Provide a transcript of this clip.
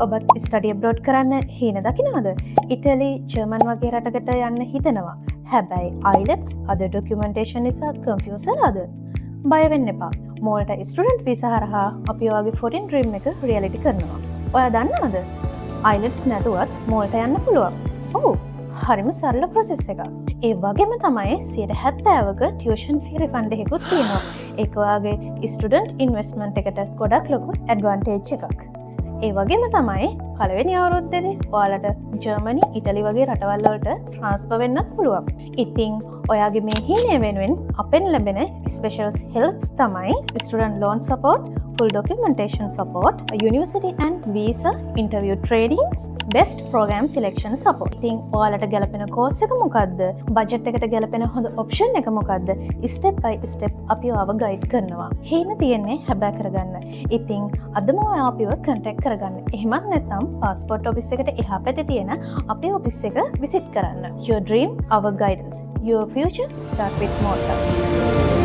ඔබත් ස්ටඩි අබ්‍රෝඩ් කරන්න හීන දකිනවද? ඉටලි, ජර්මන් වගේ රටකට යන්න හිතනවා. හැබැයි IELTS අද ඩොකියුමන්ටේෂන් නිසා කන්ෆියුස් වෙලාද? බය වෙන්න එපා. මෝල්ට ස්ටුඩන්ට් වීසා හරහා අපි ඔයාගේ ෆොරින් ඩ්‍රීම් එක රියැලිටි කරනවා. ඔයා දන්නවද? IELTS නැතුවත් මෝල්ට යන්න පුළුවන්. ඔව්, හරිම සරල ප්‍රොසෙස් එකක්. ඒ වගේම තමයි 70%ක ටියුෂන් ෆී රිෆන්ඩ් එකකුත් තියෙනවා. ඒක ඔයාගේ ස්ටුඩන්ට් ඉන්වෙස්ට්මන්ට් එකට ගොඩක් ලොකු ඇඩ්වාන්ටේජ් එකක්. ඒ වගේම තමයි පළවෙනි අවුරුද්දේදී ඔයාලට ජර්මනි, ඉටලි වගේ රටවල් වලට ට්‍රාන්ස්ෆර් වෙන්නත් පුළුවන්. ඉතින් ඔයාගේ මේ හීනය වෙනුවෙන් අපෙන් ලැබෙන ස්පෙෂල් හෙල්ප්ස් තමයි student loan support, full documentation support, university and visa interview trainings, best program selection support. ඉතින් ඔයාලට ගැලපෙන කෝස් එක මොකද්ද? බජට් එකට ගැලපෙන හොඳ ඔප්ෂන් එක මොකද්ද? step by step අපි ඔයාව ගයිඩ් කරනවා. හීන තියෙන්නේ හැබෑ කරගන්න. ඉතින් අදම ඔයා අපිව contact කරගන්න. එහෙමත් නැත්නම් passport office එකට එහා පැත්තේ තියෙන අපේ office එක visit කරන්න. Your dream, our guidance. Your future start with Malta.